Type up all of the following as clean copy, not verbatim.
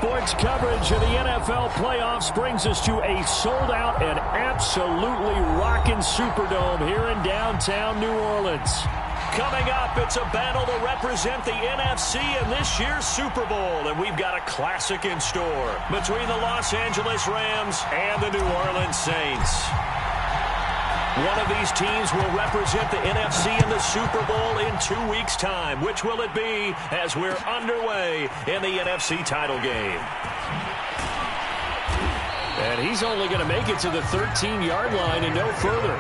sports coverage of the NFL playoffs brings us to a sold-out and absolutely rocking Superdome here in downtown New Orleans. Coming up, it's a battle to represent the NFC in this year's Super Bowl, and we've got a classic in store between the Los Angeles Rams and the New Orleans Saints. One of these teams will represent the NFC in the Super Bowl in 2 weeks' time. Which will it be as we're underway in the NFC title game? And he's only going to make it to the 13-yard line and no further.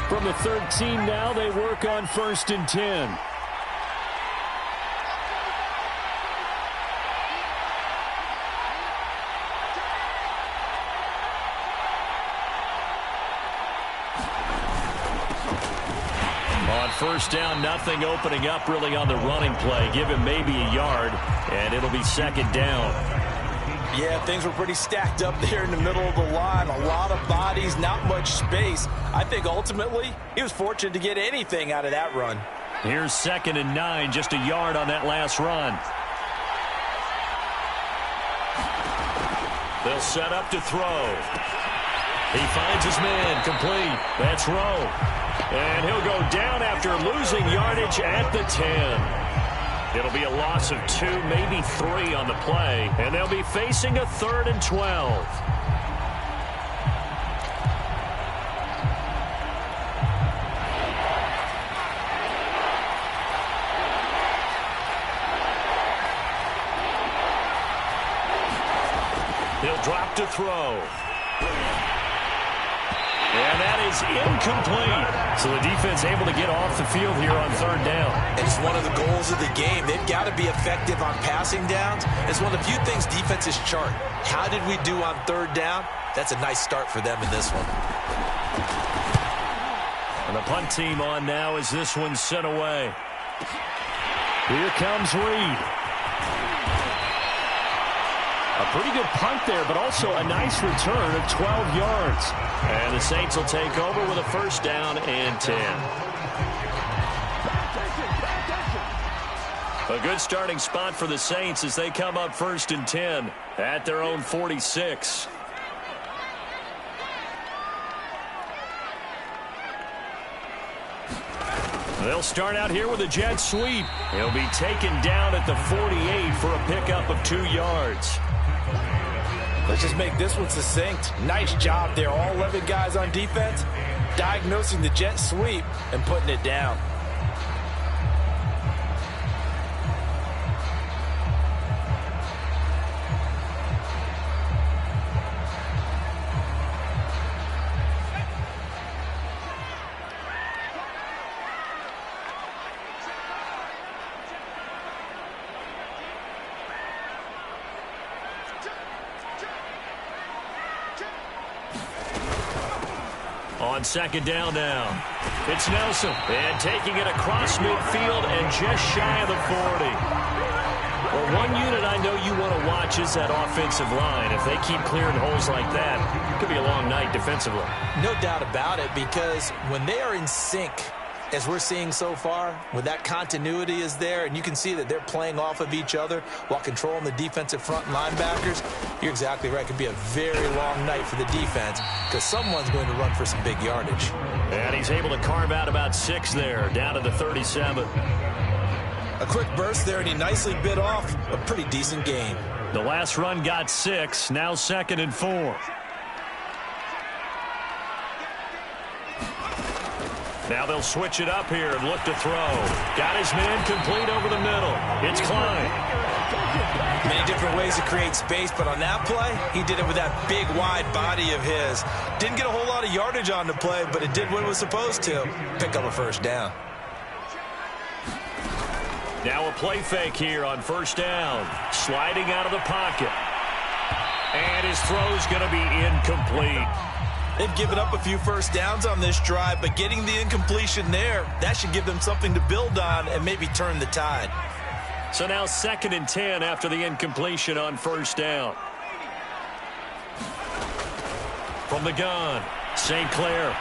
From the 13 now, they work on 1st and 10. On 1st down, nothing opening up really on the running play. Give him maybe a yard, and it'll be 2nd down. Yeah, things were pretty stacked up there in the middle of the line. A lot of bodies, not much space. I think ultimately he was fortunate to get anything out of that run. Here's 2nd and 9, just a yard on that last run. They'll set up to throw. He finds his man, complete. That's Rowe. And he'll go down after losing yardage at the 10. It'll be a loss of 2, maybe 3 on the play, and they'll be facing a 3rd and 12. He'll drop to throw. And that is incomplete. So the defense able to get off the field here on 3rd down. It's one of the goals of the game. They've got to be effective on passing downs. It's one of the few things defenses chart. How did we do on 3rd down? That's a nice start for them in this one. And the punt team on now as this one's sent away. Here comes Reed. A pretty good punt there, but also a nice return of 12 yards. And the Saints will take over with a 1st down and 10. A good starting spot for the Saints as they come up 1st and 10 at their own 46. They'll start out here with a jet sweep. He'll be taken down at the 48 for a pickup of 2 yards. Let's just make this one succinct. Nice job there. All 11 guys on defense diagnosing the jet sweep and putting it down. On 2nd down now, it's Nelson. And taking it across midfield and just shy of the 40. Well, one unit I know you want to watch is that offensive line. If they keep clearing holes like that, it could be a long night defensively. No doubt about it, because when they are in sync, as we're seeing so far, when that continuity is there, and you can see that they're playing off of each other while controlling the defensive front linebackers, you're exactly right. It could be a very long night for the defense because someone's going to run for some big yardage. And he's able to carve out about 6 there, down to the 37. A quick burst there, and he nicely bit off a pretty decent gain. The last run got 6, now 2nd and 4. Now they'll switch it up here and look to throw. Got his man complete over the middle. It's Klein. Many different ways to create space, but on that play, he did it with that big, wide body of his. Didn't get a whole lot of yardage on the play, but it did what it was supposed to. Pick up a 1st down. Now a play fake here on 1st down. Sliding out of the pocket. And his throw's going to be incomplete. They've given up a few 1st downs on this drive, but getting the incompletion there, that should give them something to build on and maybe turn the tide. So now 2nd and 10 after the incompletion on first down. From the gun, St. Clair.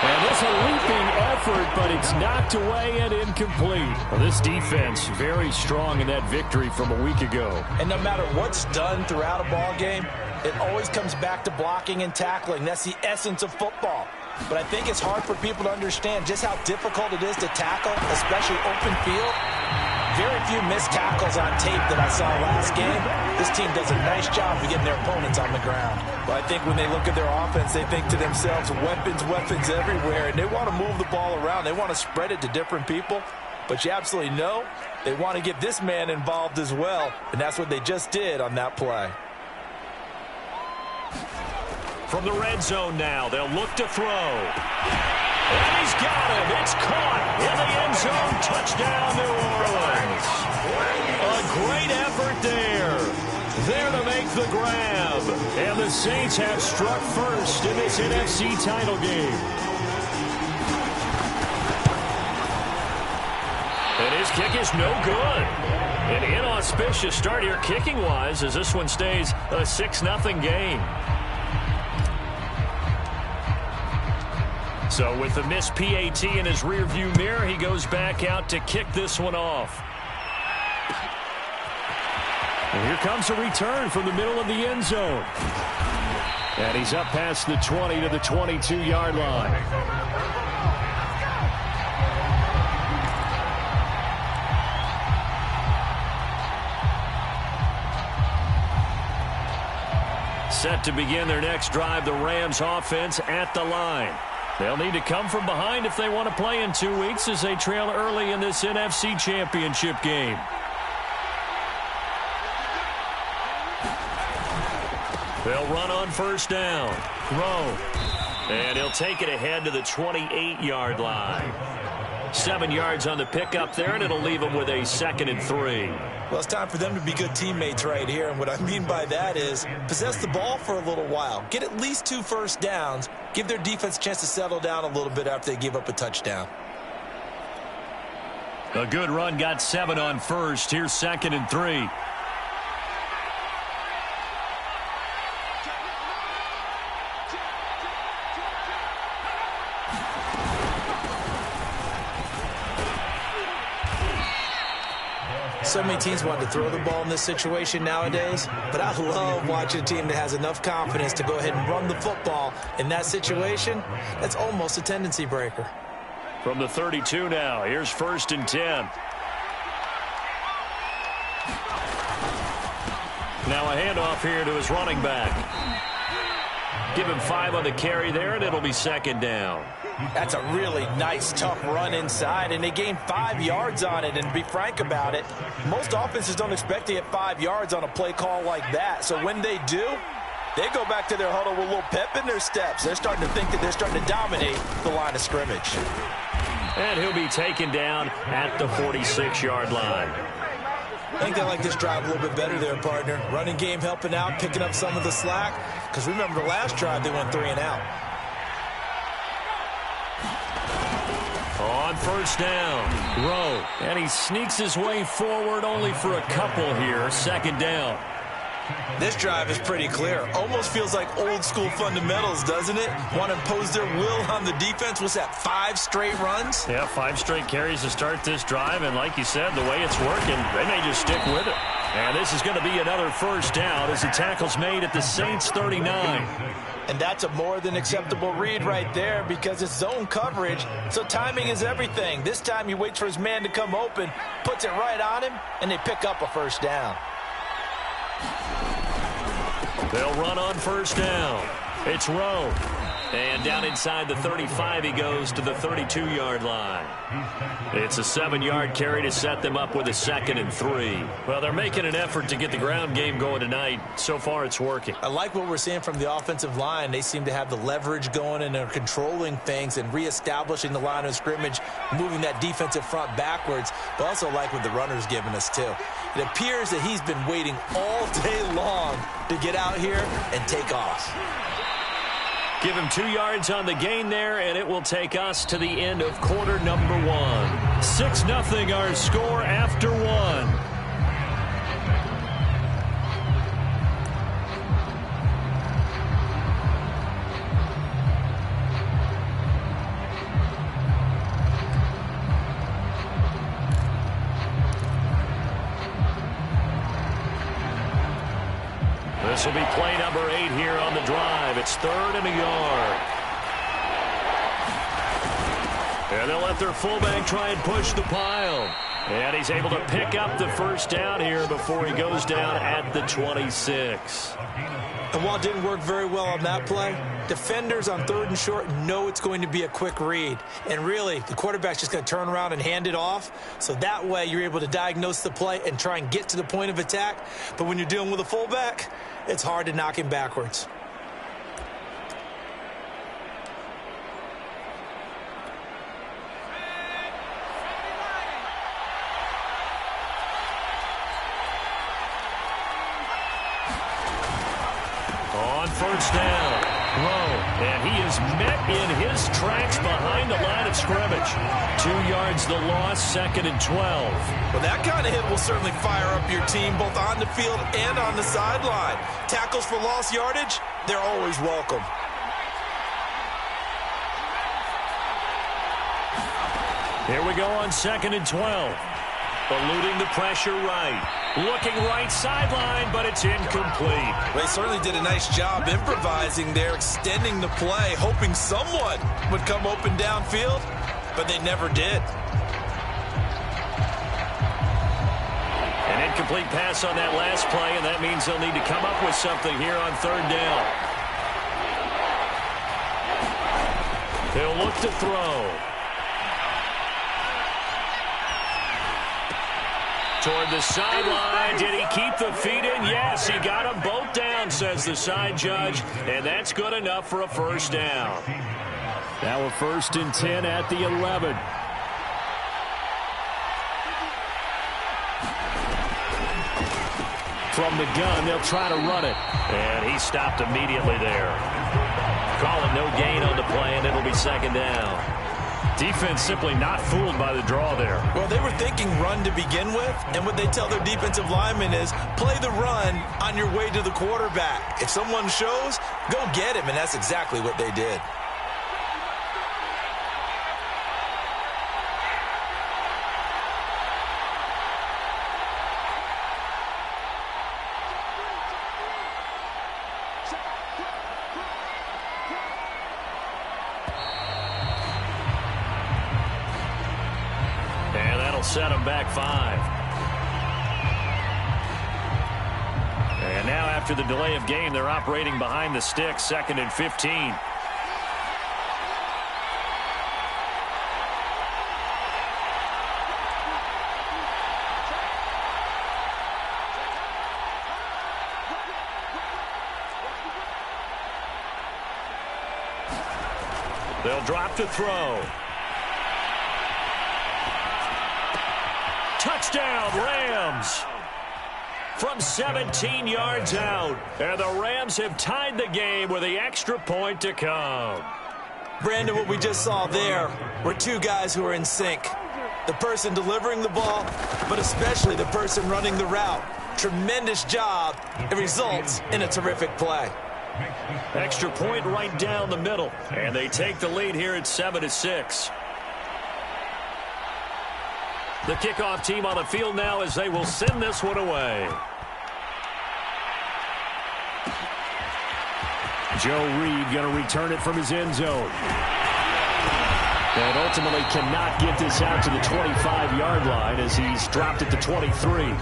And it's a leaping effort, but it's knocked away and incomplete. Well, this defense very strong in that victory from a week ago. And no matter what's done throughout a ball game, it always comes back to blocking and tackling. That's the essence of football. But I think it's hard for people to understand just how difficult it is to tackle, especially open field. Very few missed tackles on tape that I saw last game. This team does a nice job of getting their opponents on the ground. But I think when they look at their offense, they think to themselves, weapons, weapons everywhere. And they want to move the ball around. They want to spread it to different people. But you absolutely know they want to get this man involved as well. And that's what they just did on that play. From the red zone now, they'll look to throw. And he's got him. It's caught in the end zone. Touchdown, New Orleans. A great effort there. There to make the grab. And the Saints have struck first in this NFC title game. And his kick is no good. An inauspicious start here kicking-wise as this one stays a 6-0 game. So with the missed PAT in his rearview mirror, he goes back out to kick this one off. And here comes a return from the middle of the end zone. And he's up past the 20 to the 22-yard line. Set to begin their next drive, the Rams offense at the line. They'll need to come from behind if they want to play in 2 weeks as they trail early in this NFC Championship game. They'll run on first down. Throw. And he'll take it ahead to the 28-yard line. 7 yards on the pickup there, and it'll leave them with a 2nd and 3. Well, it's time for them to be good teammates right here. And what I mean by that is possess the ball for a little while. Get at least 2 first downs. Give their defense a chance to settle down a little bit after they give up a touchdown. A good run, got 7 on first. Here's 2nd and 3. So many teams want to throw the ball in this situation nowadays, but I love watching a team that has enough confidence to go ahead and run the football in that situation. That's almost a tendency breaker. From the 32 now, here's 1st and 10. Now a handoff here to his running back. Give him 5 on the carry there, and it'll be 2nd down. That's a really nice, tough run inside, and they gained 5 yards on it. And to be frank about it, most offenses don't expect to get 5 yards on a play call like that. So when they do, they go back to their huddle with a little pep in their steps. They're starting to think that they're starting to dominate the line of scrimmage. And he'll be taken down at the 46-yard line. I think they like this drive a little bit better there, partner. Running game helping out, picking up some of the slack. Because remember, the last drive, they went 3 and out. On first down, Rowe. And he sneaks his way forward only for a couple here. 2nd down. This drive is pretty clear. Almost feels like old school fundamentals, doesn't it? Want to impose their will on the defense. What's that, 5 straight runs? Yeah, 5 straight carries to start this drive. And like you said, the way it's working, they may just stick with it. And this is going to be another first down as the tackle's made at the Saints 39. And that's a more than acceptable read right there because it's zone coverage, so timing is everything. This time he waits for his man to come open, puts it right on him, and they pick up a first down. They'll run on first down. It's Rowe. And down inside the 35 he goes to the 32-yard line. It's a 7-yard carry to set them up with a 2nd and 3. Well, they're making an effort to get the ground game going tonight. So far, it's working. I like what we're seeing from the offensive line. They seem to have the leverage going and they're controlling things and reestablishing the line of scrimmage, moving that defensive front backwards. But also like what the runner's giving us, too. It appears that he's been waiting all day long to get out here and take off. Give him 2 yards on the gain there, and it will take us to the end of quarter number 1. 6-0 our score after one. This will be play number 8 here on the drive. It's 3rd and a yard. And they'll let their fullback try and push the pile. And he's able to pick up the first down here before he goes down at the 26. And while it didn't work very well on that play, defenders on 3rd and short know it's going to be a quick read. And really, the quarterback's just going to turn around and hand it off. So that way, you're able to diagnose the play and try and get to the point of attack. But when you're dealing with a fullback, it's hard to knock him backwards. On first down, throw, and he is met in his tracks behind the line of scrimmage. 2 yards the loss, 2nd and 12. Well, that kind of hit will certainly fire up your team both on the field and on the sideline. Tackles for lost yardage, they're always welcome. Here we go on 2nd and 12. Eluding the pressure right. Looking right sideline, but it's incomplete. They certainly did a nice job improvising there, extending the play, hoping someone would come open downfield, but they never did. An incomplete pass on that last play, and that means they'll need to come up with something here on 3rd down. He'll look to throw. Toward the sideline. Did he keep the feet in? Yes, he got them both down, says the side judge, and that's good enough for a first down. Now a 1st and 10 at the 11. From the gun, they'll try to run it, and he stopped immediately there. Calling no gain on the play, and it'll be 2nd down. Defense simply not fooled by the draw there. Well, they were thinking run to begin with, and what they tell their defensive linemen is play the run on your way to the quarterback. If someone shows, go get him, and that's exactly what they did. Set him back 5. And now after the delay of game, they're operating behind the sticks, 2nd and 15. They'll drop to throw. Touchdown, Rams! From 17 yards out. And the Rams have tied the game with the extra point to come. Brandon, what we just saw there were 2 guys who are in sync. The person delivering the ball, but especially the person running the route. Tremendous job. It results in a terrific play. Extra point right down the middle. And they take the lead here at 7-6. The kickoff team on the field now as they will send this one away. Joe Reed going to return it from his end zone. And ultimately cannot get this out to the 25-yard line as he's dropped at the 23.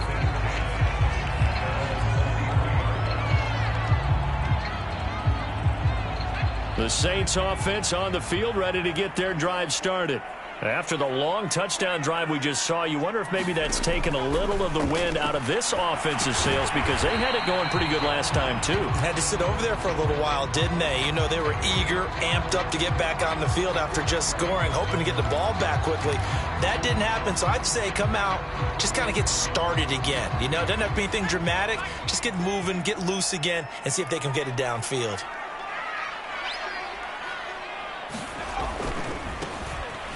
The Saints offense on the field ready to get their drive started. After the long touchdown drive we just saw, you wonder if maybe that's taken a little of the wind out of this offensive sails because they had it going pretty good last time, too. Had to sit over there for a little while, didn't they? You know, they were eager, amped up to get back on the field after just scoring, hoping to get the ball back quickly. That didn't happen, so I'd say come out, just kind of get started again. You know, it doesn't have to be anything dramatic. Just get moving, get loose again, and see if they can get it downfield.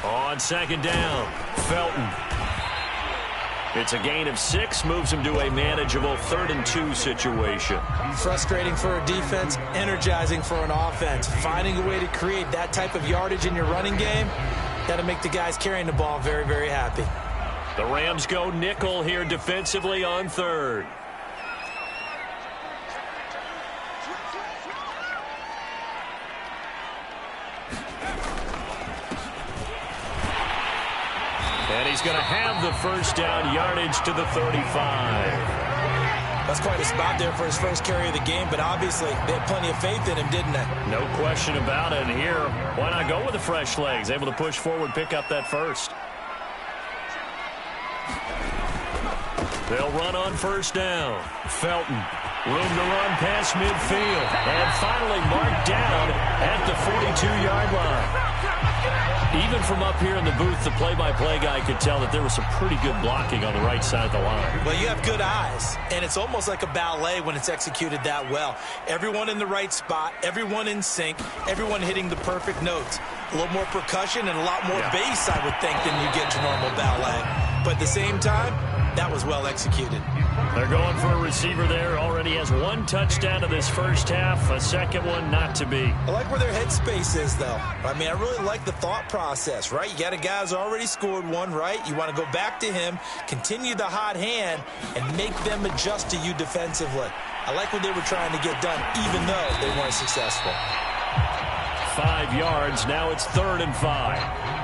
On on second down. Felton. It's a gain of 6, moves him to a manageable 3rd and 2 situation. Frustrating for a defense, energizing for an offense. Finding a way to create that type of yardage in your running game, that'll make the guys carrying the ball very, very happy. The Rams go nickel here defensively on 3rd. And he's going to have the first down, yardage to the 35. That's quite a spot there for his first carry of the game, but obviously they had plenty of faith in him, didn't they? No question about it. And here, why not go with the fresh legs? Able to push forward, pick up that first. They'll run on first down. Felton, room to run past midfield. And finally marked down at the 42-yard line. Even from up here in the booth, the play-by-play guy could tell that there was some pretty good blocking on the right side of the line. Well, you have good eyes, and it's almost like a ballet when it's executed that well. Everyone in the right spot, everyone in sync, everyone hitting the perfect notes. A little more percussion and a lot more bass, I would think, than you get to normal ballet. But at the same time, that was well executed. They're going for a receiver there. Already has 1 touchdown in this first half. A second one not to be. I like where their headspace is, though. I mean, I really like the thought process, right? You got a guy who's already scored one, right? You want to go back to him, continue the hot hand, and make them adjust to you defensively. I like what they were trying to get done, even though they weren't successful. 5 yards. Now it's 3rd and 5.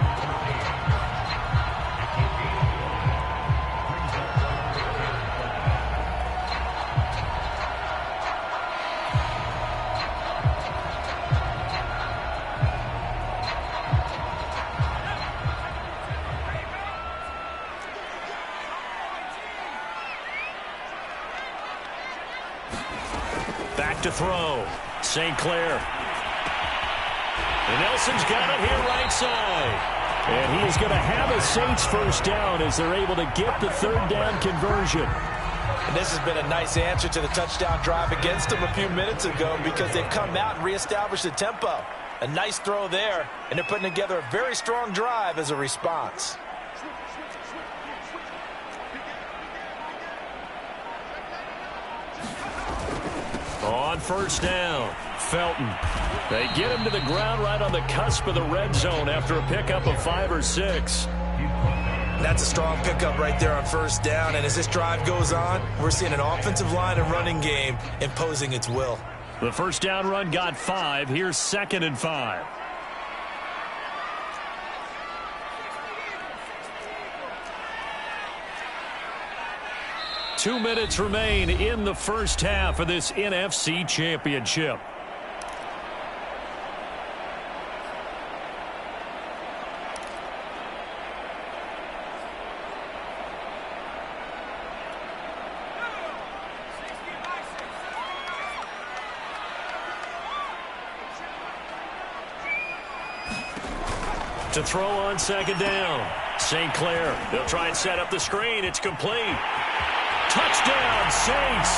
Back to throw. St. Clair. And Nelson's got it here right side. And he is going to have a Saints first down as they're able to get the 3rd down conversion. And this has been a nice answer to the touchdown drive against them a few minutes ago because they've come out and reestablished the tempo. A nice throw there, and they're putting together a very strong drive as a response. On first down, Felton. They get him to the ground right on the cusp of the red zone after a pickup of 5 or 6. That's a strong pickup right there on first down, and as this drive goes on, we're seeing an offensive line and running game imposing its will. The first down run got 5. Here's 2nd and 5. Two minutes remain in the first half of this NFC Championship. To throw on second down. St. Clair. They'll try and set up the screen. It's complete. Touchdown, Saints.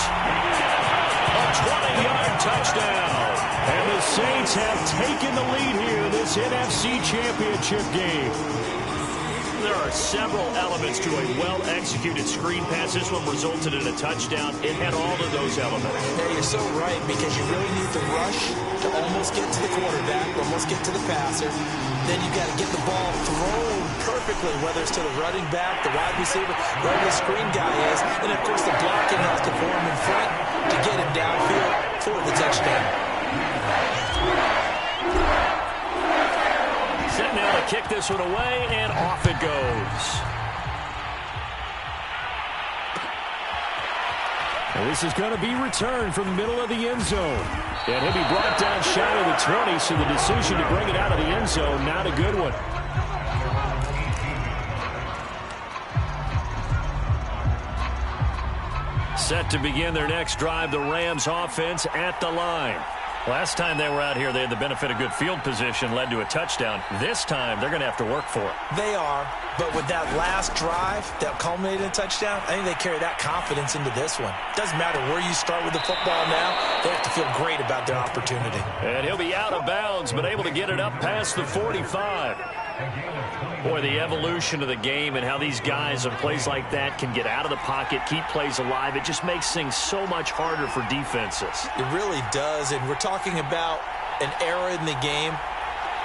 A 20-yard touchdown. And the Saints have taken the lead here in this NFC Championship game. There are several elements to a well-executed screen pass. This one resulted in a touchdown. It had all of those elements. Yeah, you're so right, because you really need the rush to almost get to the quarterback, almost get to the passer. Then you got to get the ball thrown perfectly, whether it's to the running back, the wide receiver, wherever the screen guy is. And, of course, the blocking has to form in front to get him downfield for the touchdown. Set now to kick this one away, and off it goes. And this is going to be returned from the middle of the end zone. And he'll be brought down shy of the 20, so the decision to bring it out of the end zone, not a good one. Set to begin their next drive, the Rams offense at the line. Last time they were out here, they had the benefit of good field position, led to a touchdown. This time, they're going to have to work for it. They are, but with that last drive that culminated in a touchdown, I think they carry that confidence into this one. Doesn't matter where you start with the football now, they have to feel great about their opportunity. And he'll be out of bounds, but able to get it up past the 45. Boy, the evolution of the game and how these guys on plays like that can get out of the pocket, keep plays alive, it just makes things so much harder for defenses. It really does, and we're talking about an era in the game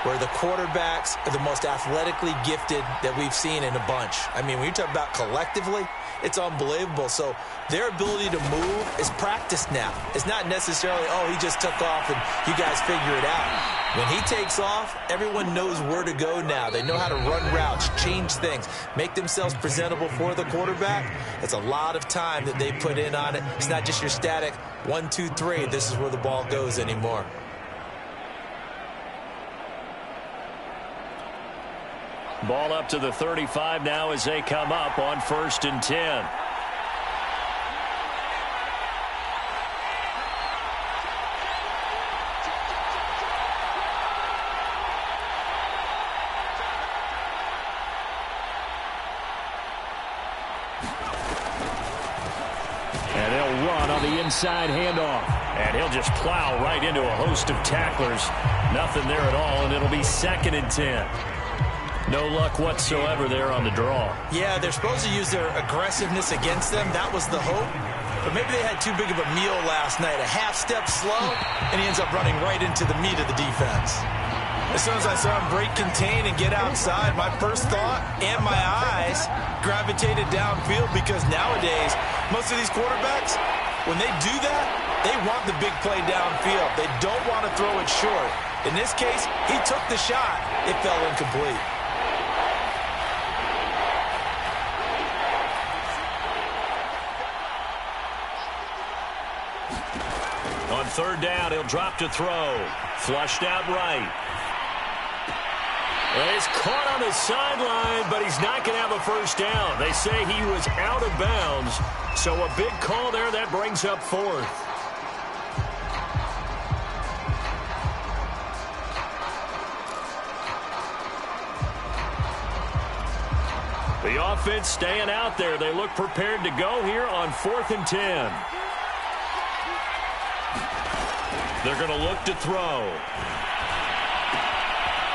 where the quarterbacks are the most athletically gifted that we've seen in a bunch. I mean, when you talk about collectively, it's unbelievable. So their ability to move is practiced now. It's not necessarily, oh, he just took off and you guys figure it out. When he takes off, everyone knows where to go now. They know how to run routes, change things, make themselves presentable for the quarterback. It's a lot of time that they put in on it. It's not just your static 1, 2, 3, this is where the ball goes anymore. Ball up to the 35 now as they come up on 1st and 10. And they'll run on the inside handoff. And he'll just plow right into a host of tacklers. Nothing there at all, and it'll be 2nd and 10. No luck whatsoever there on the draw. Yeah, they're supposed to use their aggressiveness against them. That was the hope. But maybe they had too big of a meal last night. A half step slow, and he ends up running right into the meat of the defense. As soon as I saw him break contain and get outside, my first thought and my eyes gravitated downfield, because nowadays, most of these quarterbacks, when they do that, they want the big play downfield. They don't want to throw it short. In this case, he took the shot. It fell incomplete. On 3rd down, he'll drop to throw. Flushed out right. Well, he's caught on the sideline, but he's not going to have a first down. They say he was out of bounds, so a big call there. That brings up 4th. The offense staying out there. They look prepared to go here on 4th and 10. They're going to look to throw.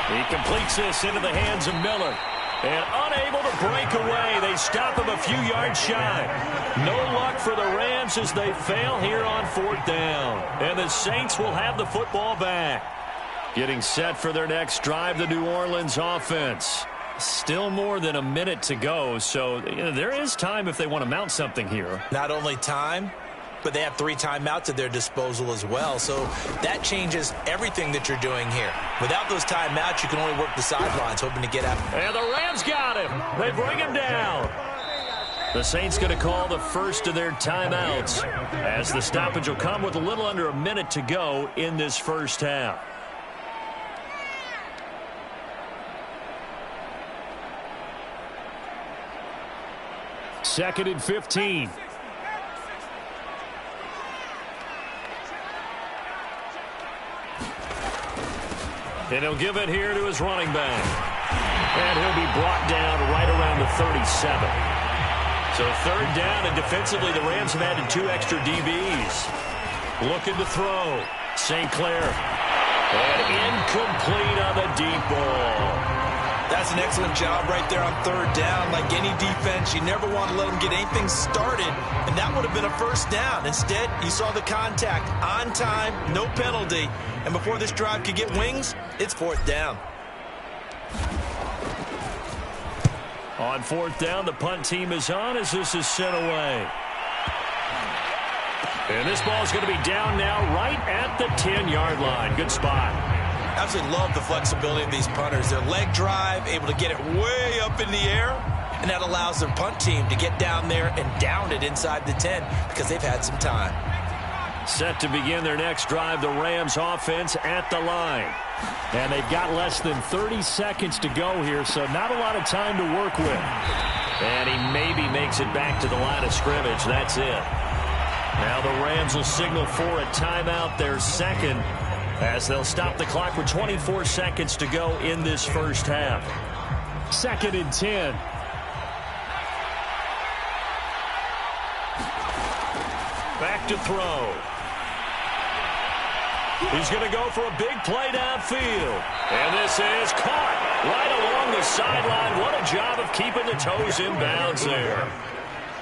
He completes this into the hands of Miller. And unable to break away. They stop him a few yards shy. No luck for the Rams as they fail here on 4th down. And the Saints will have the football back. Getting set for their next drive, the New Orleans offense. Still more than a minute to go, so there is time if they want to mount something here. Not only time, but they have 3 timeouts at their disposal as well. So that changes everything that you're doing here. Without those timeouts, you can only work the sidelines, hoping to get out. And the Rams got him. They bring him down. The Saints going to call the first of their timeouts, as the stoppage will come with a little under a minute to go in this first half. Second and 15. And he'll give it here to his running back. And he'll be brought down right around the 37. So 3rd down, and defensively the Rams have added 2 extra DBs. Looking to throw. St. Clair. And incomplete on the deep ball. That's an excellent job right there on 3rd down. Like any defense, you never want to let them get anything started, and that would have been a first down. Instead, you saw the contact on time, no penalty, and before this drive could get wings, it's 4th down. On 4th down, the punt team is on as this is sent away. And this ball is going to be down now right at the 10-yard line. Good spot. Absolutely love the flexibility of these punters. Their leg drive, able to get it way up in the air, and that allows their punt team to get down there and down it inside the 10 because they've had some time. Set to begin their next drive, the Rams offense at the line. And they've got less than 30 seconds to go here, so not a lot of time to work with. And he maybe makes it back to the line of scrimmage. That's it. Now the Rams will signal for a timeout, their second, as they'll stop the clock with 24 seconds to go in this first half. 2nd and 10. Back to throw. He's going to go for a big play downfield. And this is caught right along the sideline. What a job of keeping the toes in bounds there.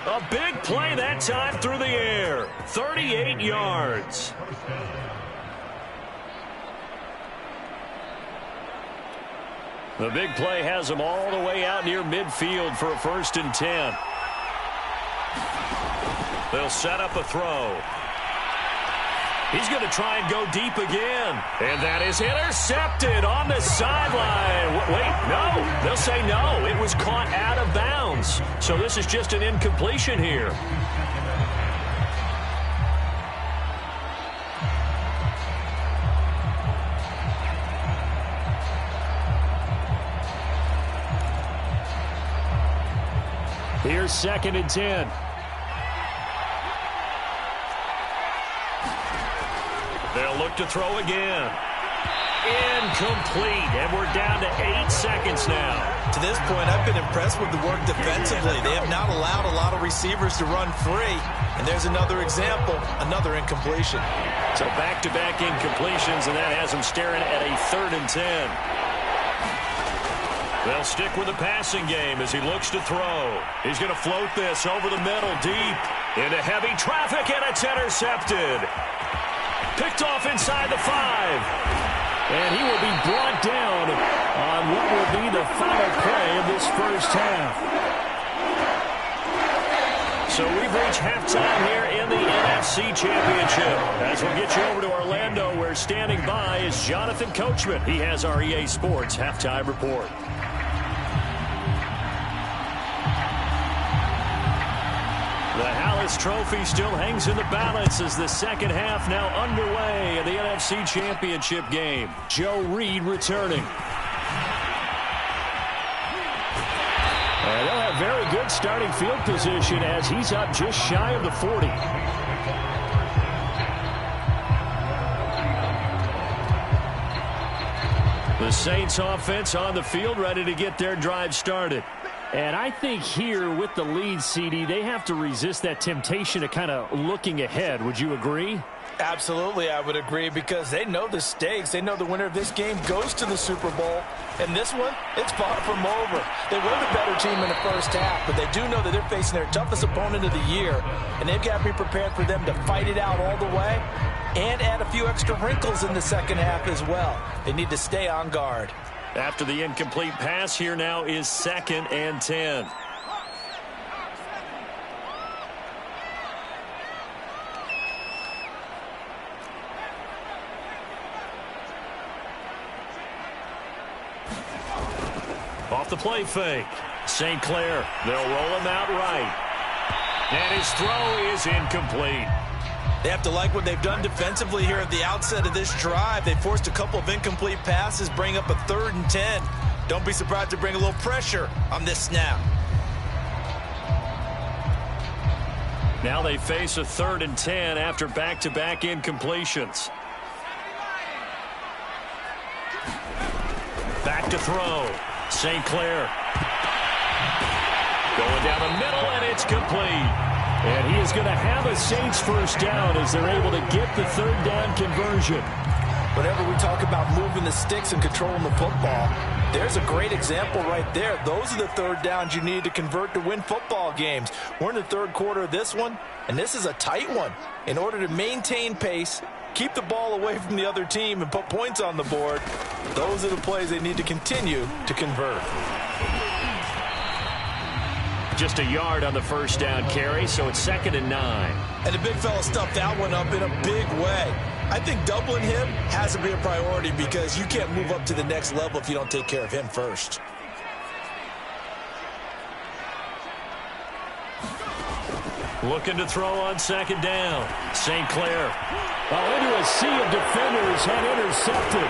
A big play that time through the air. 38 yards. The big play has them all the way out near midfield for a 1st and 10. They'll set up a throw. He's going to try and go deep again. And that is intercepted on the sideline. Wait, no. They'll say no. It was caught out of bounds. So this is just an incompletion here. Here's 2nd and 10. They'll look to throw again. Incomplete, and we're down to 8 seconds now. To this point, I've been impressed with the work defensively. They have not allowed a lot of receivers to run free. And there's another example, another incompletion. So back-to-back incompletions, and that has them staring at a 3rd and 10. They'll stick with the passing game as he looks to throw. He's going to float this over the middle deep into heavy traffic, and it's intercepted. Picked off inside the 5. And he will be brought down on what will be the final play of this first half. So we've reached halftime here in the NFC Championship. As we'll get you over to Orlando, where standing by is Jonathan Coachman. He has our EA Sports halftime report. The Hallis Trophy still hangs in the balance as the second half now underway in the NFC Championship game. Joe Reed returning. And they'll have very good starting field position as he's up just shy of the 40. The Saints offense on the field, ready to get their drive started. And I think here with the lead, CD, they have to resist that temptation of kind of looking ahead. Would you agree? Absolutely, I would agree, because they know the stakes. They know the winner of this game goes to the Super Bowl. And this one, it's far from over. They were the better team in the first half, but they do know that they're facing their toughest opponent of the year. And they've got to be prepared for them to fight it out all the way and add a few extra wrinkles in the second half as well. They need to stay on guard. After the incomplete pass, here now is 2nd and 10. Off the play fake. St. Clair, they'll roll him out right. And his throw is incomplete. They have to like what they've done defensively here at the outset of this drive. They forced a couple of incomplete passes, bring up a 3rd and 10. Don't be surprised to bring a little pressure on this snap. Now they face a 3rd and 10 after back-to-back incompletions. Back to throw. St. Clair. Going down the middle, and it's complete. And he is going to have a Saints first down as they're able to get the 3rd down conversion. Whenever we talk about moving the sticks and controlling the football, there's a great example right there. Those are the 3rd downs you need to convert to win football games. We're in the 3rd quarter of this one, and this is a tight one. In order to maintain pace, keep the ball away from the other team, and put points on the board, those are the plays they need to continue to convert. Just a yard on the first down carry, so it's 2nd and 9. And the big fella stuffed that one up in a big way. I think doubling him has to be a priority, because you can't move up to the next level if you don't take care of him first. Looking to throw on 2nd down. St. Clair. Into a sea of defenders and intercepted.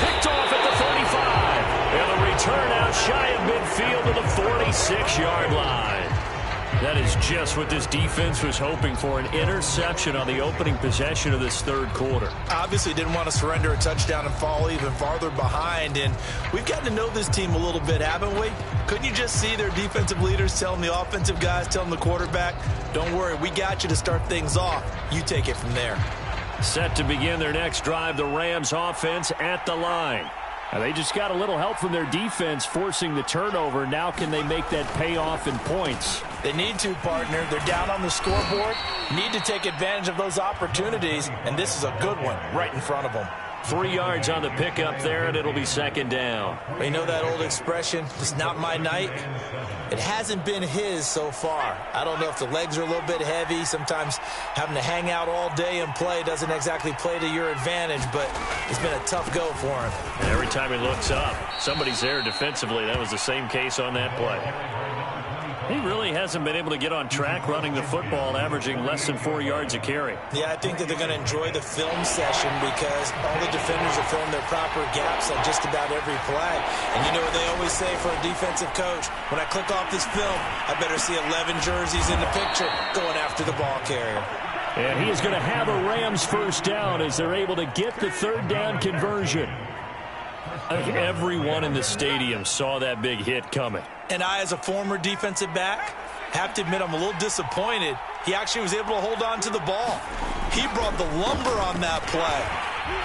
Picked off at the 35. And the return out shy of midfield to the 46-yard line. That is just what this defense was hoping for, an interception on the opening possession of this 3rd quarter. Obviously didn't want to surrender a touchdown and fall even farther behind. And we've gotten to know this team a little bit, haven't we? Couldn't you just see their defensive leaders telling the offensive guys, telling the quarterback, don't worry, we got you to start things off. You take it from there. Set to begin their next drive, the Rams offense at the line. Now, they just got a little help from their defense forcing the turnover. Now can they make that pay off in points? They need to, partner. They're down on the scoreboard. Need to take advantage of those opportunities, and this is a good one right in front of them. 3 yards on the pickup there, and it'll be second down. You know that old expression, it's not my night? It hasn't been his so far. I don't know if the legs are a little bit heavy. Sometimes having to hang out all day and play doesn't exactly play to your advantage, but it's been a tough go for him. And every time he looks up, somebody's there defensively. That was the same case on that play. He really hasn't been able to get on track running the football, averaging less than 4 yards a carry. Yeah, I think that they're going to enjoy the film session because all the defenders are filling their proper gaps on just about every play. And you know what they always say for a defensive coach? When I click off this film, I better see 11 jerseys in the picture going after the ball carrier. And he is going to have a Rams first down as they're able to get the third down conversion. I think everyone in the stadium saw that big hit coming. And I, as a former defensive back, have to admit I'm a little disappointed. He actually was able to hold on to the ball. He brought the lumber on that play.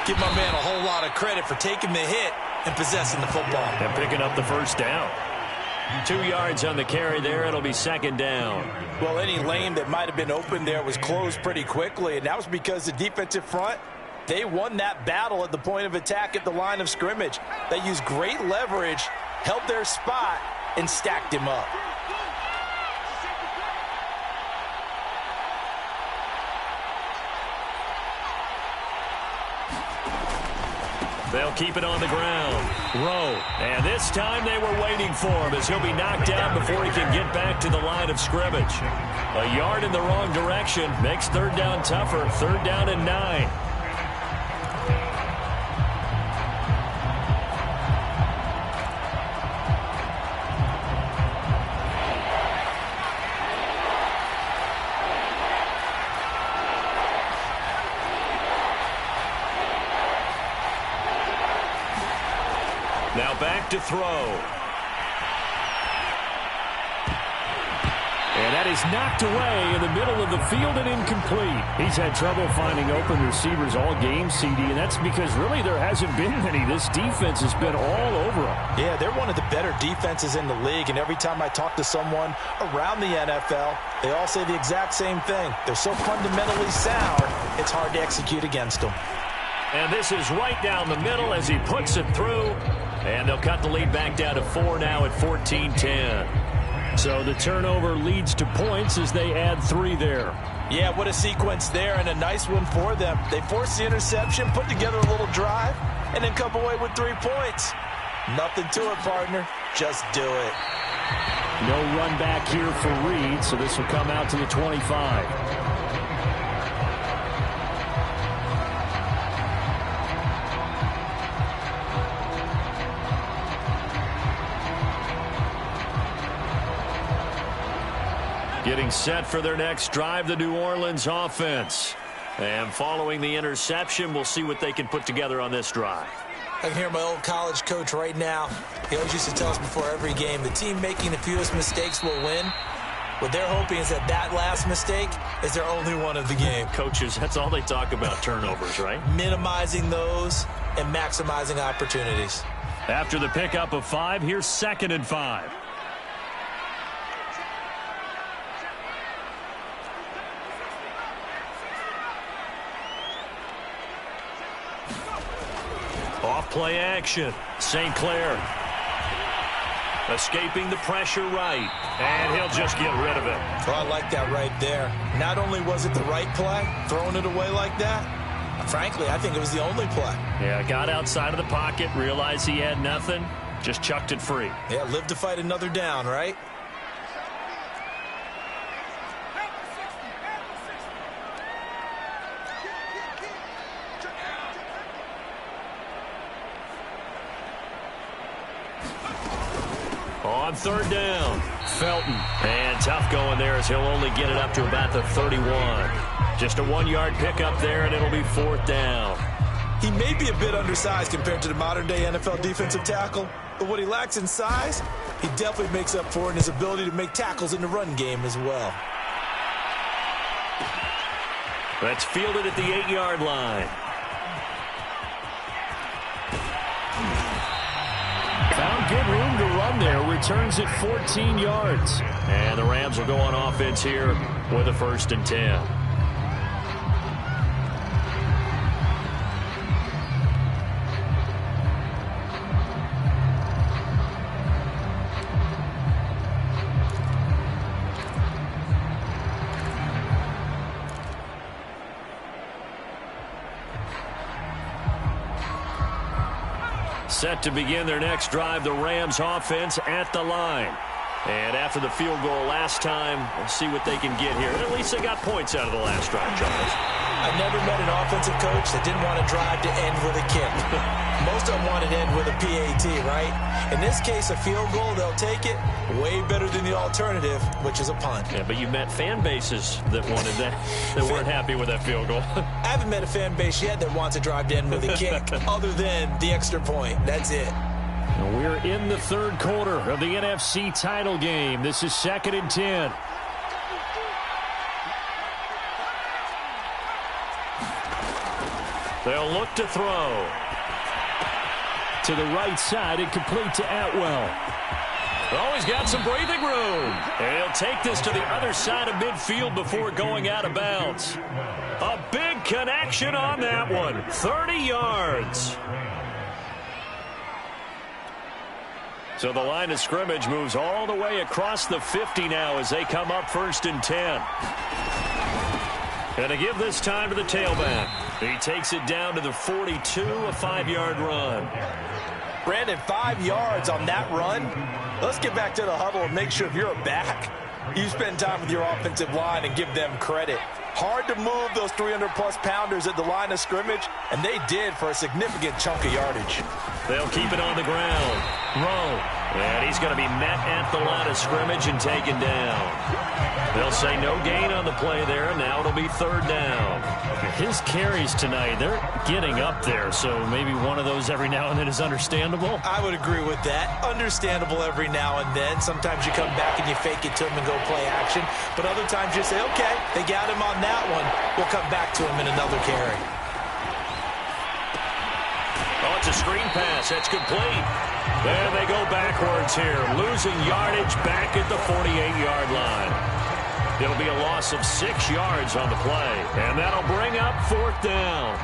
Give my man a whole lot of credit for taking the hit and possessing the football. And picking up the first down. 2 yards on the carry there. It'll be second down. Well, any lane that might have been open there was closed pretty quickly, and that was because the defensive front, they won that battle at the point of attack at the line of scrimmage. They used great leverage, held their spot, and stacked him up. They'll keep it on the ground. Rowe. And this time they were waiting for him as he'll be knocked down before he can get back to the line of scrimmage. A yard in the wrong direction makes third down tougher. Third down and 9. Now back to throw. And that is knocked away in the middle of the field and incomplete. He's had trouble finding open receivers all game, CD, and that's because really there hasn't been many. This defense has been all over them. Yeah, they're one of the better defenses in the league, and every time I talk to someone around the NFL, they all say the exact same thing. They're so fundamentally sound, it's hard to execute against them. And this is right down the middle as he puts it through. And they'll cut the lead back down to 4 now at 14-10. So the turnover leads to points as they add 3 there. Yeah, what a sequence there, and a nice one for them. They forced the interception, put together a little drive, and then come away with 3 points. Nothing to it, partner. Just do it. No run back here for Reed, so this will come out to the 25. Getting set for their next drive, the New Orleans offense. And following the interception, we'll see what they can put together on this drive. I can hear my old college coach right now. He always used to tell us before every game, the team making the fewest mistakes will win. What they're hoping is that that last mistake is their only one of the game. Coaches, that's all they talk about, turnovers, right? Minimizing those and maximizing opportunities. After the pickup of 5, here's 2nd and 5. Off play action. St. Clair escaping the pressure right. And he'll just get rid of it. Oh, I like that right there. Not only was it the right play, throwing it away like that, frankly, I think it was the only play. Yeah, got outside of the pocket, realized he had nothing, just chucked it free. Yeah, live to fight another down, right? On third down, Felton. And tough going there as he'll only get it up to about the 31. Just a 1-yard pickup there, and it'll be 4th down. He may be a bit undersized compared to the modern-day NFL defensive tackle, but what he lacks in size, he definitely makes up for in his ability to make tackles in the run game as well. That's fielded at the 8-yard line. Found good room to run there. Returns it 14 yards. And the Rams will go on offense here with a 1st and 10. Set to begin their next drive, the Rams offense at the line. And after the field goal last time, we'll see what they can get here. At least they got points out of the last drive, Charles. I never met an offensive coach that didn't want to drive to end with a kick. Most of them wanted to end with a PAT, right? In this case, a field goal, they'll take it. Way better than the alternative, which is a punt. Yeah, but you met fan bases that wanted that, that weren't happy with that field goal. I haven't met a fan base yet that wants to drive to end with a kick, other than the extra point. That's it. We're in the 3rd quarter of the NFC title game. This is 2nd and 10. They'll look to throw. To the right side, and complete to Atwell. Oh, he's got some breathing room. And he'll take this to the other side of midfield before going out of bounds. A big connection on that one. 30 yards. So the line of scrimmage moves all the way across the 50 now as they come up 1st and 10. And to give this time to the tailback. He takes it down to the 42, a 5-yard run. Brandon, 5 yards on that run. Let's get back to the huddle and make sure if you're a back, you spend time with your offensive line and give them credit. Hard to move those 300-plus pounders at the line of scrimmage, and they did for a significant chunk of yardage. They'll keep it on the ground. Rowe. And he's going to be met at the line of scrimmage and taken down. They'll say no gain on the play there, and now it'll be 3rd down. His carries tonight, they're getting up there, so maybe one of those every now and then is understandable. I would agree with that. Understandable every now and then. Sometimes you come back and you fake it to him and go play action, but other times you say, okay, they got him on that one. We'll come back to him in another carry. Oh, it's a screen pass. That's complete. And they go backwards here, losing yardage back at the 48-yard line. It'll be a loss of 6 yards on the play, and that'll bring up 4th down.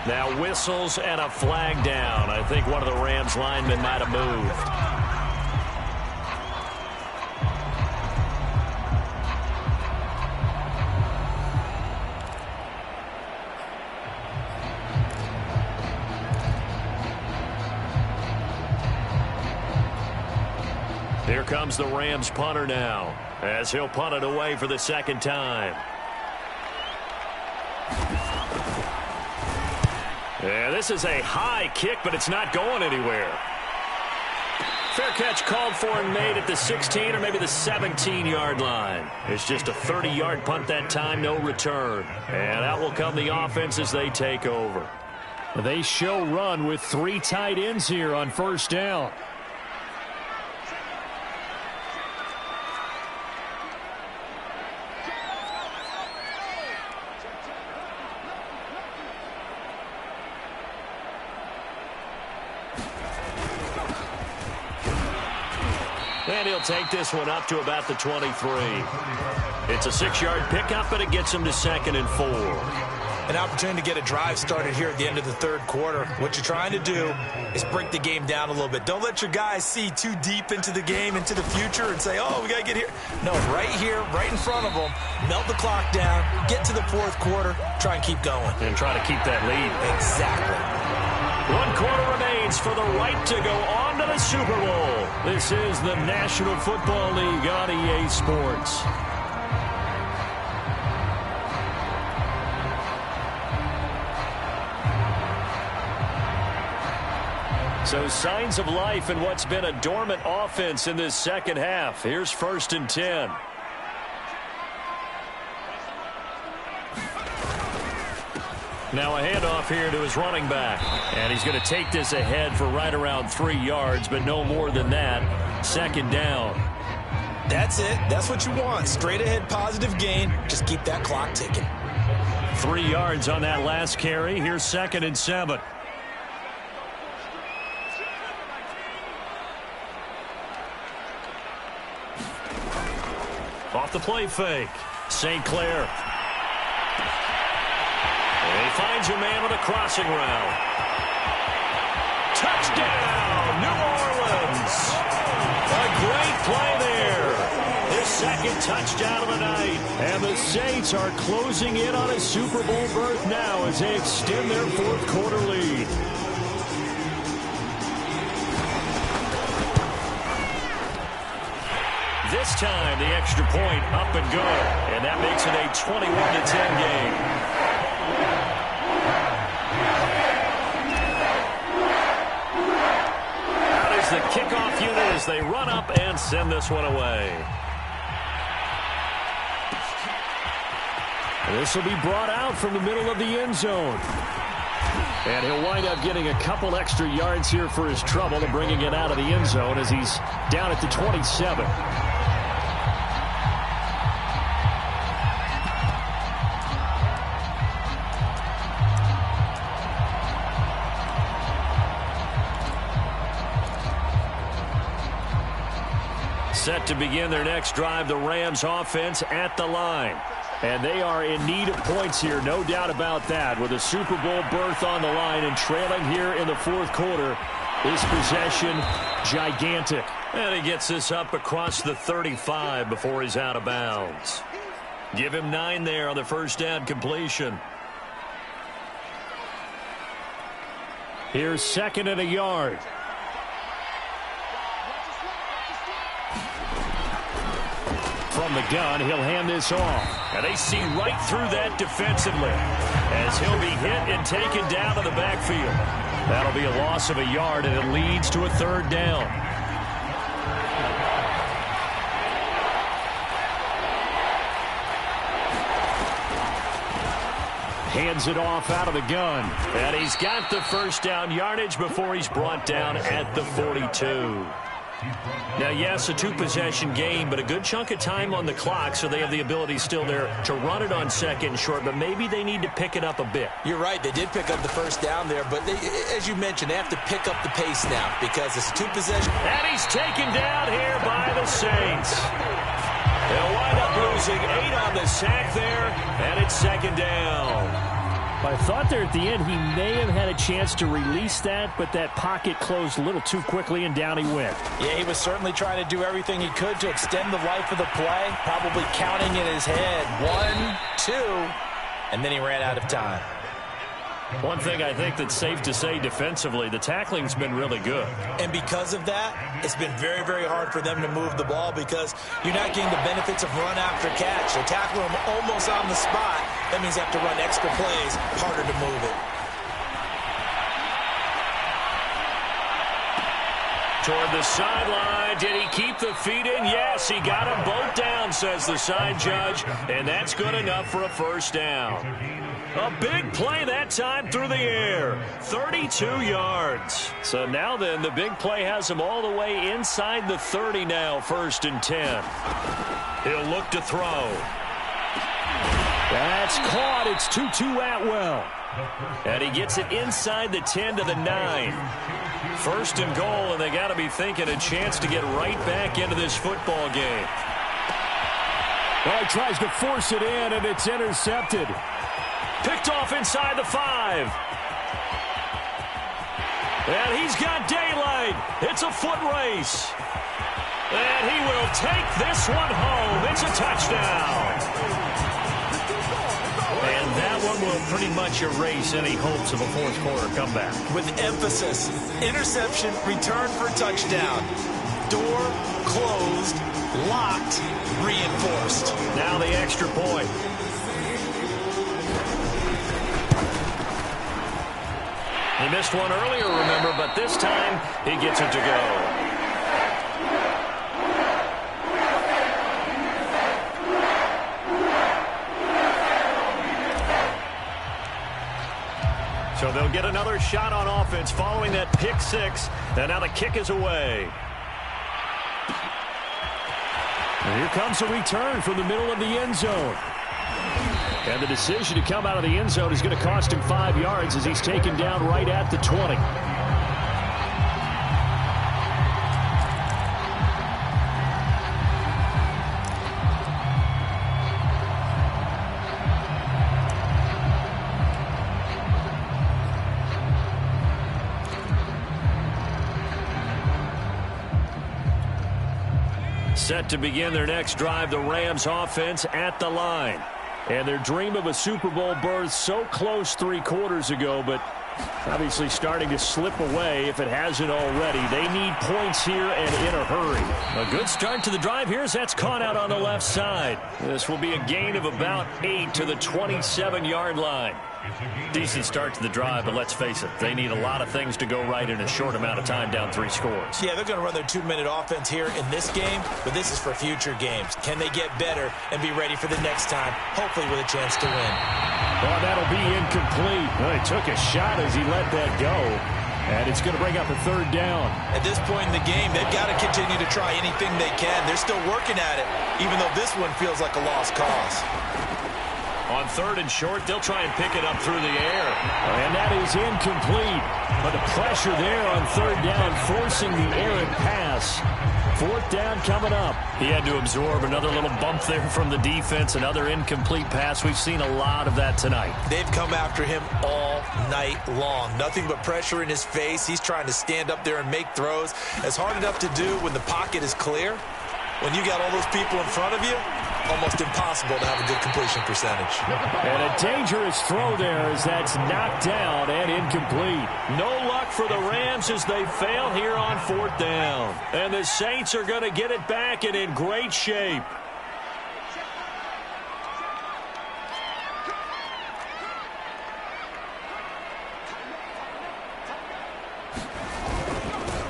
Now whistles and a flag down. I think one of the Rams linemen might have moved. Here comes the Rams punter now, as he'll punt it away for the 2nd time. Yeah, this is a high kick, but it's not going anywhere. Fair catch called for and made at the 16 or maybe the 17-yard line. It's just a 30-yard punt that time, no return. And out will come the offense as they take over. They show run with 3 tight ends here on 1st down. And he'll take this one up to about the 23. It's a 6-yard pickup, but it gets him to 2nd and 4. An opportunity to get a drive started here at the end of the 3rd quarter. What you're trying to do is break the game down a little bit. Don't let your guys see too deep into the game, into the future, and say, oh, we got to get here. No, right here, right in front of them, melt the clock down, get to the 4th quarter, try and keep going. And try to keep that lead. Exactly. 1 quarter remains for the right to go on to the Super Bowl. This is the National Football League on EA Sports. So signs of life in what's been a dormant offense in this second half. Here's 1st and 10. Now a handoff here to his running back. And he's going to take this ahead for right around 3 yards, but no more than that. 2nd down. That's it. That's what you want. Straight ahead positive gain. Just keep that clock ticking. 3 yards on that last carry. Here's 2nd and 7. Off the play fake. St. Clair. And he finds a man with a crossing route. Touchdown, New Orleans. A great play there. His 2nd touchdown of the night. And the Saints are closing in on a Super Bowl berth now as they extend their 4th quarter lead. This time, the extra point up and good. And that makes it a 21-10 game. Out is the kickoff unit as they run up and send this one away. This will be brought out from the middle of the end zone. And he'll wind up getting a couple extra yards here for his trouble to bringing it out of the end zone as he's down at the 27. Set to begin their next drive, the Rams offense at the line. And they are in need of points here, no doubt about that. With a Super Bowl berth on the line and trailing here in the 4th quarter, this possession gigantic. And he gets this up across the 35 before he's out of bounds. Give him 9 there on the 1st down completion. Here's 2nd and a yard. From the gun, he'll hand this off. And they see right through that defensively as he'll be hit and taken down to the backfield. That'll be a loss of a yard, and it leads to a 3rd down. Hands it off out of the gun. And he's got the 1st down yardage before he's brought down at the 42. Now, yes, a 2-possession game, but a good chunk of time on the clock, so they have the ability still there to run it on 2nd and short, but maybe they need to pick it up a bit. You're right. They did pick up the 1st down there, but they, as you mentioned, they have to pick up the pace now because it's a 2-possession. And he's taken down here by the Saints. They'll wind up losing 8 on the sack there, and it's 2nd down. I thought there at the end he may have had a chance to release that, but that pocket closed a little too quickly, and down he went. Yeah, he was certainly trying to do everything he could to extend the life of the play, probably counting in his head 1, 2, and then he ran out of time. One thing I think that's safe to say defensively, the tackling's been really good. And because of that, it's been very, very hard for them to move the ball because you're not getting the benefits of run after catch. They tackle them almost on the spot. That means they have to run extra plays, harder to move it. Toward the sideline. Did he keep the feet in? Yes, he got them both down, says the side judge. And that's good enough for a 1st down. A big play that time through the air. 32 yards. So now then, the big play has him all the way inside the 30 now, 1st and 10. He'll look to throw. That's caught. It's Tutu Atwell. And he gets it inside the 10 to the 9. 1st and goal, and they got to be thinking a chance to get right back into this football game. Well, he tries to force it in, and it's intercepted. Picked off inside the 5. And he's got daylight. It's a foot race. And he will take this one home. It's a touchdown. And that one will pretty much erase any hopes of a 4th quarter comeback. With emphasis, interception, return for touchdown. Door closed, locked, reinforced. Now the extra point. He missed one earlier, remember, but this time he gets it to go. So they'll get another shot on offense following that pick six. And now the kick is away. And here comes a return from the middle of the end zone. And the decision to come out of the end zone is going to cost him 5 yards as he's taken down right at the 20. Set to begin their next drive, the Rams offense at the line. And their dream of a Super Bowl berth so close 3 quarters ago, but obviously starting to slip away if it hasn't already. They need points here and in a hurry. A good start to the drive here as that's caught out on the left side. This will be a gain of about 8 to the 27-yard line. Decent start to the drive, but let's face it, they need a lot of things to go right in a short amount of time down 3 scores. Yeah, they're going to run their 2-minute offense here in this game, but this is for future games. Can they get better and be ready for the next time, hopefully with a chance to win? Well, that'll be incomplete. Well, he took a shot as he let that go, and it's going to bring up a 3rd down. At this point in the game, they've got to continue to try anything they can. They're still working at it, even though this one feels like a lost cause. On 3rd and short, they'll try and pick it up through the air. And that is incomplete. But the pressure there on 3rd down, forcing the errant pass. 4th down coming up. He had to absorb another little bump there from the defense, another incomplete pass. We've seen a lot of that tonight. They've come after him all night long. Nothing but pressure in his face. He's trying to stand up there and make throws. It's hard enough to do when the pocket is clear. When you got all those people in front of you, almost impossible to have a good completion percentage. And a dangerous throw there as that's knocked down and incomplete. No luck for the Rams as they fail here on 4th down. And the Saints are going to get it back and in great shape.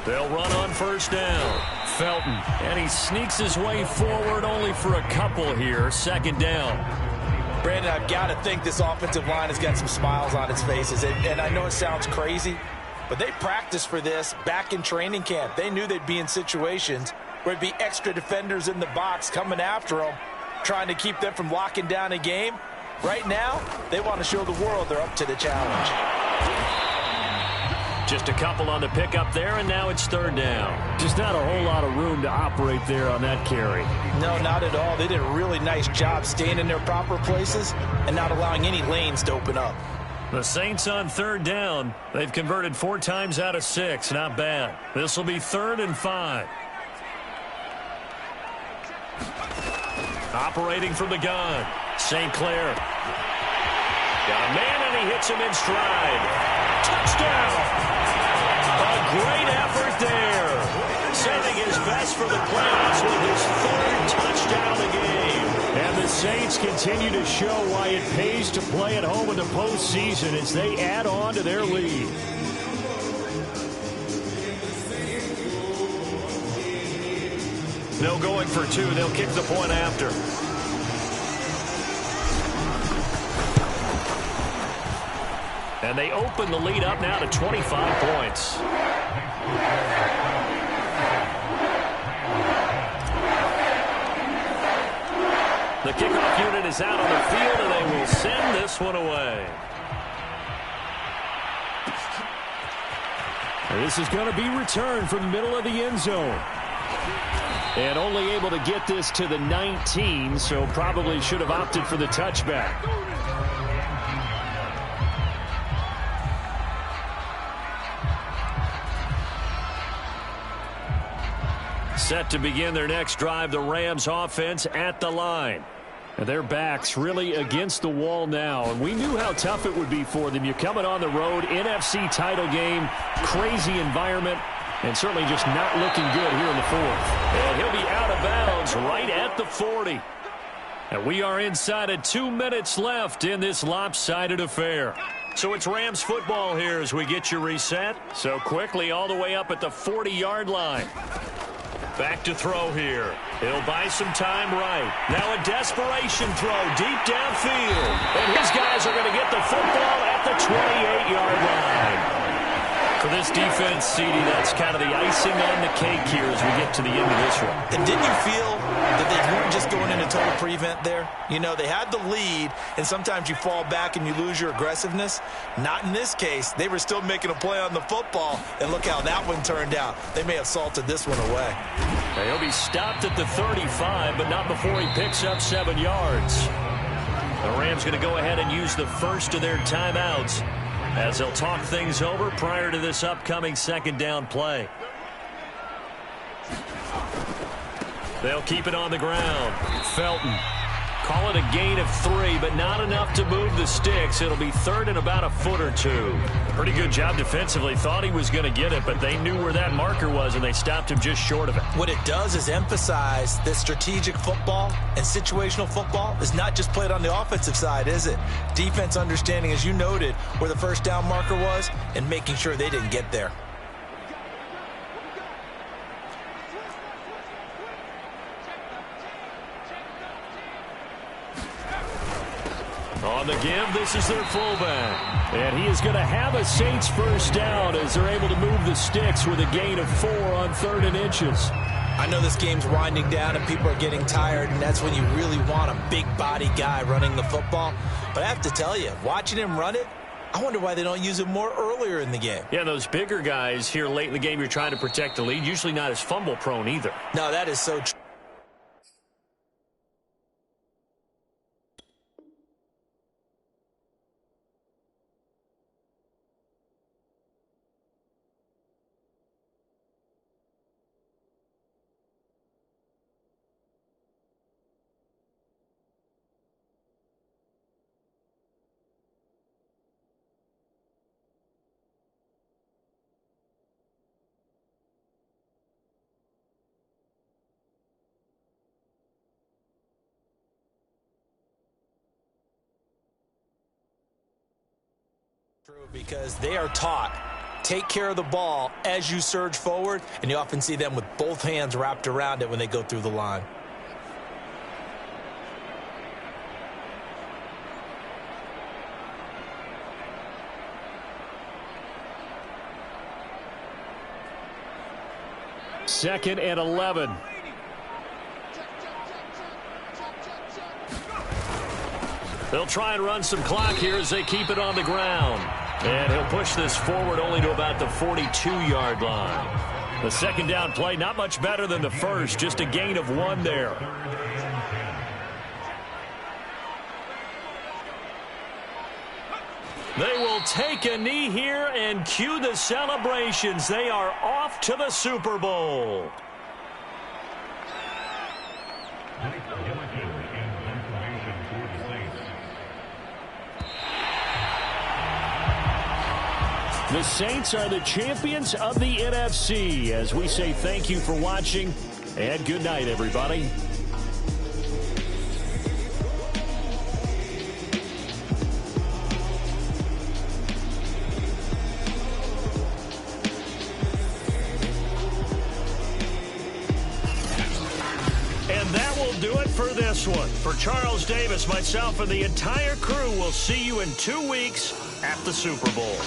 They'll run on 1st down. Felton, and he sneaks his way forward only for a couple here. 2nd down. Brandon, I've got to think this offensive line has got some smiles on its faces. And I know it sounds crazy, but they practiced for this back in training camp. They knew they'd be in situations where it'd be extra defenders in the box coming after them, trying to keep them from locking down a game. Right now, they want to show the world they're up to the challenge. Just a couple on the pickup there, and now it's 3rd down. Just not a whole lot of room to operate there on that carry. No, not at all. They did a really nice job staying in their proper places and not allowing any lanes to open up. The Saints on 3rd down. They've converted 4 times out of 6. Not bad. This will be 3rd and 5. Operating from the gun. St. Clair. Got a man, and he hits him in stride. Touchdown! A great effort there. Saving his best for the playoffs with his 3rd touchdown of the game. And the Saints continue to show why it pays to play at home in the postseason as they add on to their lead. No going for 2. They'll kick the point after. And they open the lead up now to 25 points. The kickoff unit is out on the field, and they will send this one away. And this is going to be returned from the middle of the end zone. And only able to get this to the 19, so probably should have opted for the touchback. Set to begin their next drive, the Rams offense at the line. And their backs really against the wall now. And we knew how tough it would be for them. You're coming on the road, NFC title game, crazy environment, and certainly just not looking good here in the 4th. And he'll be out of bounds right at the 40. And we are inside of 2 minutes left in this lopsided affair. So it's Rams football here as we get you reset. So quickly all the way up at the 40-yard line. Back to throw here. He'll buy some time right. Now a desperation throw deep downfield. And his guys are going to get the football at the 28-yard line. For this defense, CD, that's kind of the icing on the cake here as we get to the end of this one. And didn't you feel that they weren't just going into total prevent there? You know, they had the lead, and sometimes you fall back and you lose your aggressiveness. Not in this case. They were still making a play on the football, and look how that one turned out. They may have salted this one away. Now he'll be stopped at the 35, but not before he picks up 7 yards. The Rams going to go ahead and use the first of their timeouts as they'll talk things over prior to this upcoming second down play. They'll keep it on the ground. Felton. Call it a gain of 3, but not enough to move the sticks. It'll be third and about a foot or two. Pretty good job defensively. Thought he was going to get it, but they knew where that marker was, and they stopped him just short of it. What it does is emphasize that strategic football and situational football is not just played on the offensive side, is it? Defense understanding, as you noted, where the first down marker was and making sure they didn't get there. On the give, this is their fullback. And he is going to have a Saints first down as they're able to move the sticks with a gain of 4 on 3rd and inches. I know this game's winding down and people are getting tired, and that's when you really want a big body guy running the football. But I have to tell you, watching him run it, I wonder why they don't use it more earlier in the game. Yeah, those bigger guys here late in the game, you're trying to protect the lead, usually not as fumble prone either. No, that is so true. Because they are taught, take care of the ball as you surge forward, and you often see them with both hands wrapped around it when they go through the line. Second and 11. They'll try and run some clock here as they keep it on the ground. And he'll push this forward only to about the 42-yard line. The second down play, not much better than the first, just a gain of 1 there. They will take a knee here and cue the celebrations. They are off to the Super Bowl. The Saints are the champions of the NFC. As we say thank you for watching, and good night, everybody. And that will do it for this one. For Charles Davis, myself, and the entire crew, we'll see you in 2 weeks at the Super Bowl.